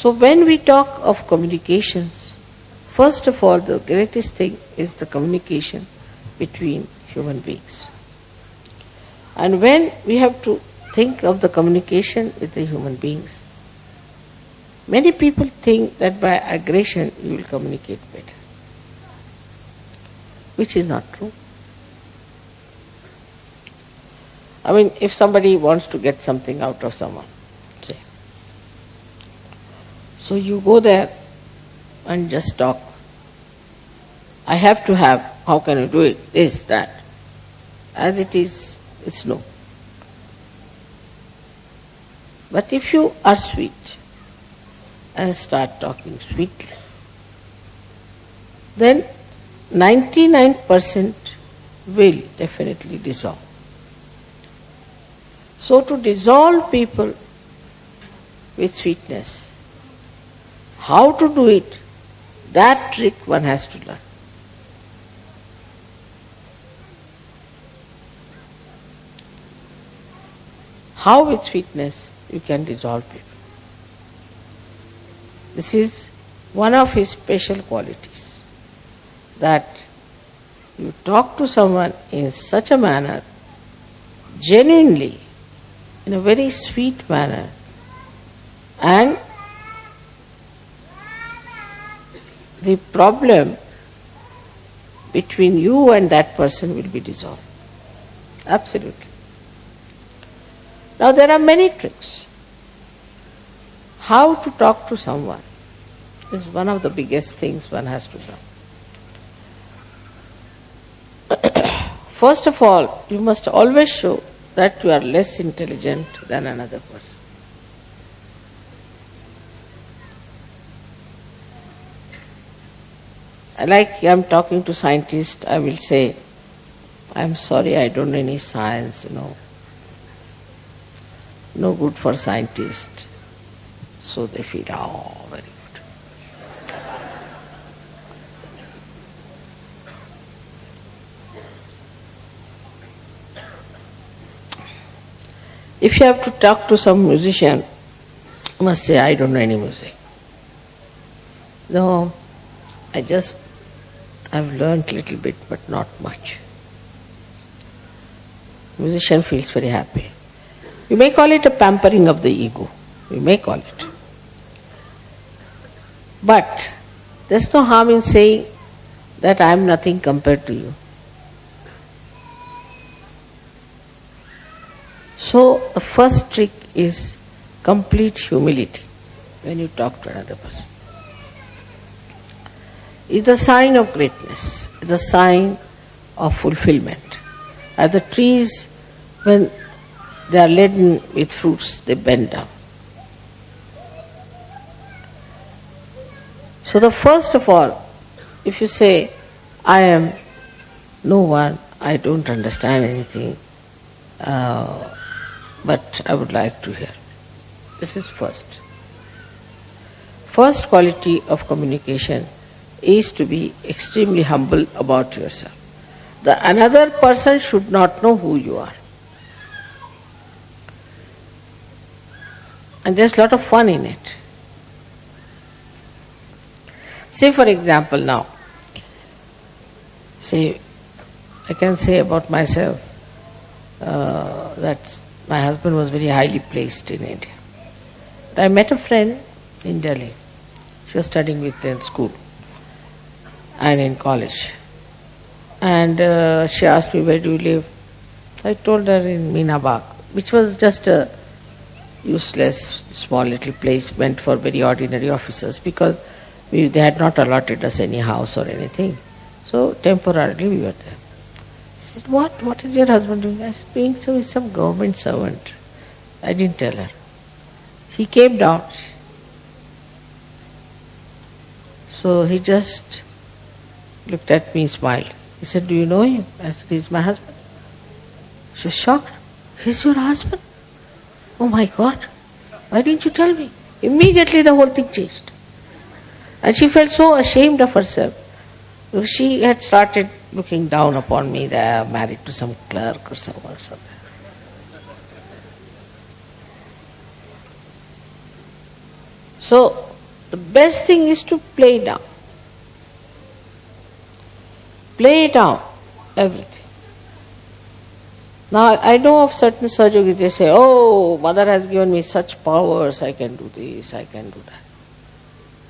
So when we talk of communications, first of all, the greatest thing is the communication between human beings. And when we have to think of the communication with the human beings, many people think that by aggression you will communicate better, which is not true. I mean, if somebody wants to get something out of someone, say, so you go there and just talk. I have to have, how can you do it? This, that. As it is, it's no. But if you are sweet and start talking sweetly, then 99% will definitely dissolve. So to dissolve people with sweetness, how to do it, that trick one has to learn. How with sweetness you can dissolve people. This is one of his special qualities, that you talk to someone in such a manner, genuinely, in a very sweet manner, and the problem between you and that person will be dissolved. Absolutely. Now there are many tricks. How to talk to someone is one of the biggest things one has to learn. First of all, you must always show that you are less intelligent than another person. Like I am talking to scientists, I will say, I am sorry, I don't know any science, no good for scientists. So they feel, oh, very good. If you have to talk to some musician, you must say, I don't know any music. No, I've learned a little bit, but not much. Musician feels very happy. You may call it a pampering of the ego. You may call it. But there's no harm in saying that I am nothing compared to you. So the first trick is complete humility when you talk to another person. It's a sign of greatness. It's a sign of fulfillment. As the trees, when they are laden with fruits, they bend down. So the first of all, if you say, I am no one, I don't understand anything, but I would like to hear. This is first. First quality of communication is to be extremely humble about yourself. The another person should not know who you are. And there's a lot of fun in it. Say for example now, I can say about myself that my husband was very highly placed in India. But I met a friend in Delhi. She was studying with me in school and in college. And she asked me, where do you live? I told her in Meena Bagh, which was just a useless, small little place meant for very ordinary officers, because they had not allotted us any house or anything. So temporarily we were there. She said, what is your husband doing? I said, doing so is some government servant. I didn't tell her. He came down. So he just looked at me, smiled. He said, do you know him? I said, he's my husband. She was shocked. He's your husband? Oh my God, why didn't you tell me? Immediately the whole thing changed. And she felt so ashamed of herself. She had started looking down upon me that I am married to some clerk or someone or something. So The best thing is to play down. Play down everything. Now I know of certain Sahaja Yogis, they say, oh, Mother has given me such powers, I can do this, I can do that.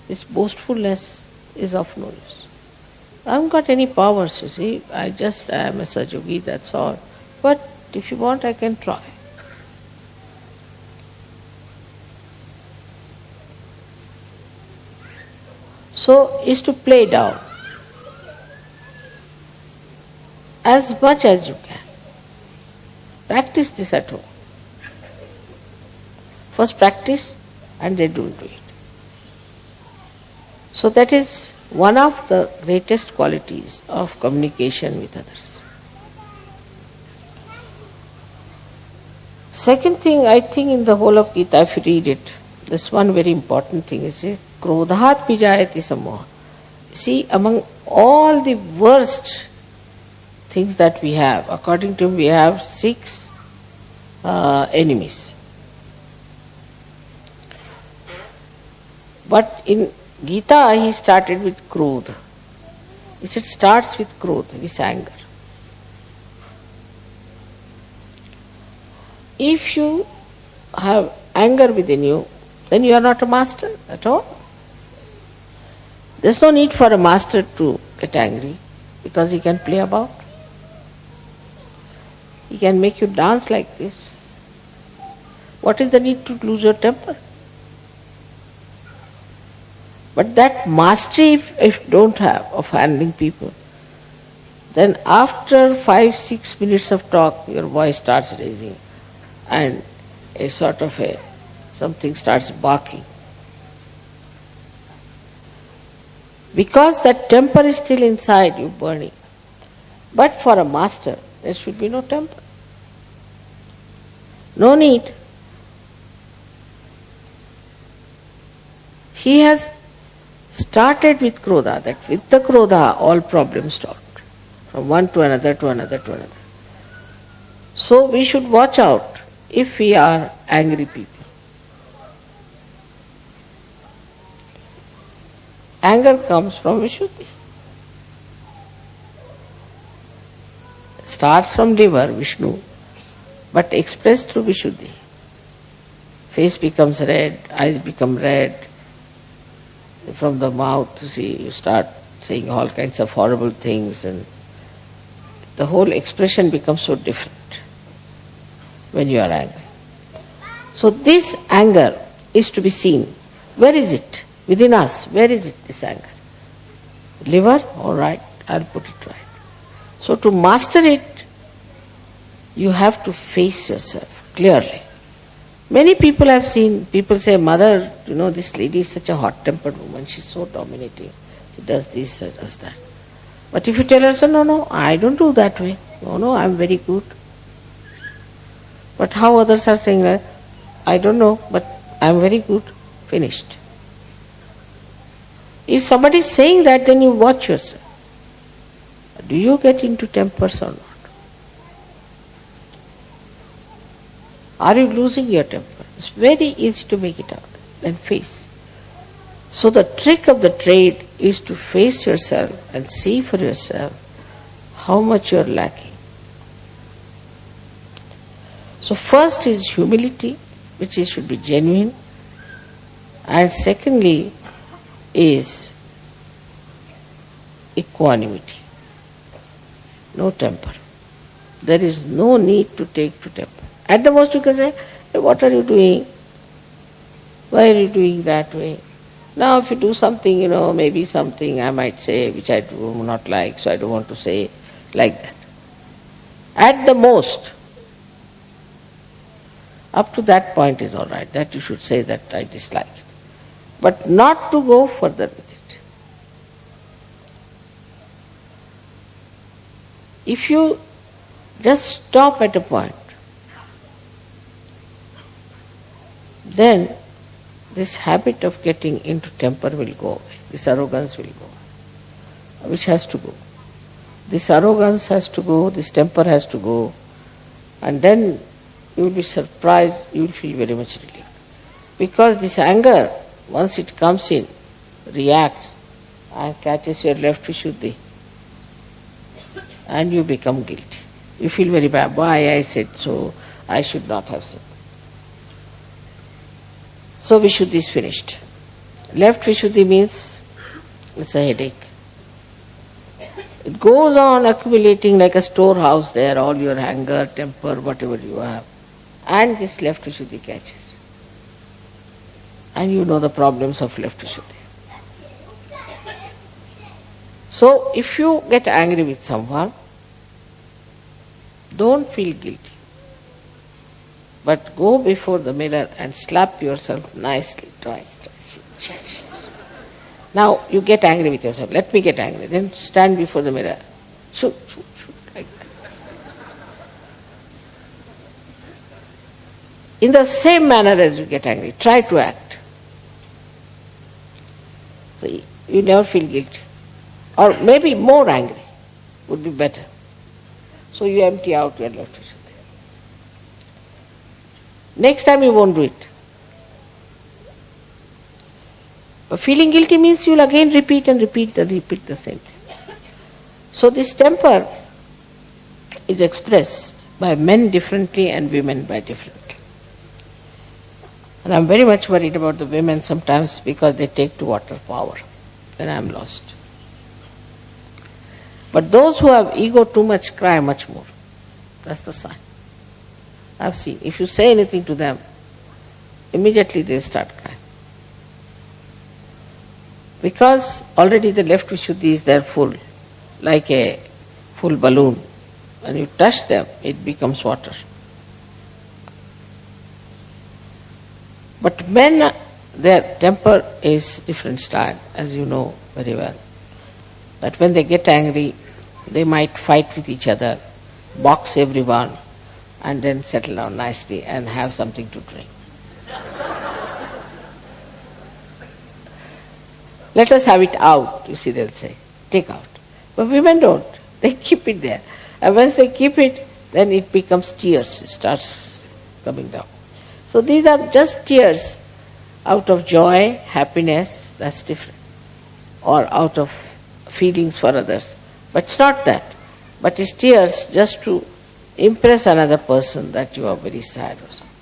This boastfulness is of no use. I haven't got any powers, you see. I am a Sahaja Yogi, that's all. But if you want, I can try. So, is to play down as much as you can. Practice this at home. First practice and then don't do it. So that is one of the greatest qualities of communication with others. Second thing, I think in the whole of Gita, if you read it, this one very important thing is krodhat pijayati samoha. See, among all the worst things that we have, according to him, we have 6 enemies. But in Gita, he started with krodha. He said, starts with krodha, with anger. If you have anger within you, then you are not a master at all. There's no need for a master to get angry because he can play about. He can make you dance like this. What is the need to lose your temper? But that mastery, if you don't have, of handling people, then after 5-6 minutes of talk, your voice starts raising and a sort of something starts barking. Because that temper is still inside you burning. But for a master, there should be no temper. No need. He has started with krodha, that with the krodha all problems start. From one to another to another to another. So we should watch out if we are angry people. Anger comes from Vishudhi. Starts from liver, Vishnu, but expressed through Vishudhi. Face becomes red, eyes become red. From the mouth, you start saying all kinds of horrible things, and the whole expression becomes so different when you are angry. So this anger is to be seen. Where is it? Within us, where is it, this anger? Liver? All right, I'll put it right. So to master it, you have to face yourself clearly. Many people have seen, people say, Mother, this lady is such a hot-tempered woman, she's so dominating. She does this, she does that. But if you tell her, so, no, I don't do that way. No, I'm very good. But how others are saying that? I don't know, but I'm very good. Finished. If somebody is saying that, then you watch yourself. Do you get into tempers or not? Are you losing your temper? It's very easy to make it out and face. So the trick of the trade is to face yourself and see for yourself how much you are lacking. So first is humility, which should be genuine, and secondly is equanimity. No temper. There is no need to take to temper. At the most you can say, hey, what are you doing? Why are you doing that way? Now if you do something, maybe something I might say which I do not like, so I don't want to say like that. At the most, up to that point is all right, that you should say that I dislike it. But not to go further with it. If you just stop at a point, then this habit of getting into temper will go away. This arrogance will go away, which has to go. This arrogance has to go, this temper has to go, and then you will be surprised, you will feel very much relieved. Because this anger once it comes in, reacts and catches your left Vishuddhi, and you become guilty. You feel very bad. Why I said so? I should not have said. So Vishuddhi is finished. Left Vishuddhi means it's a headache. It goes on accumulating like a storehouse there, all your anger, temper, whatever you have. And this left Vishuddhi catches. And you know the problems of left Vishuddhi. So if you get angry with someone, don't feel guilty. But go before the mirror and slap yourself nicely, twice. Now you get angry with yourself. Let me get angry. Then stand before the mirror. Shoot, like that. In the same manner as you get angry, try to act. So you never feel guilty. Or maybe more angry would be better. So you empty out your left Vishuddhi. Next time you won't do it. But feeling guilty means you'll again repeat the same thing. So this temper is expressed by men differently and women by differently. And I'm very much worried about the women sometimes because they take to water power. Then I'm lost. But those who have ego too much cry much more. That's the sign. I've seen. If you say anything to them, immediately they start crying. Because already the left Vishuddhi is there full, like a full balloon. When you touch them, it becomes water. But men, their temper is different style, as you know very well. That when they get angry, they might fight with each other, box everyone, and then settle down nicely and have something to drink. Let us have it out, you see, they'll say. Take out. But women don't. They keep it there. And once they keep it, then it becomes tears. It starts coming down. So these are just tears out of joy, happiness, that's different. Or out of feelings for others. But it's not that. But it's tears just to impress another person that you are very sad or something.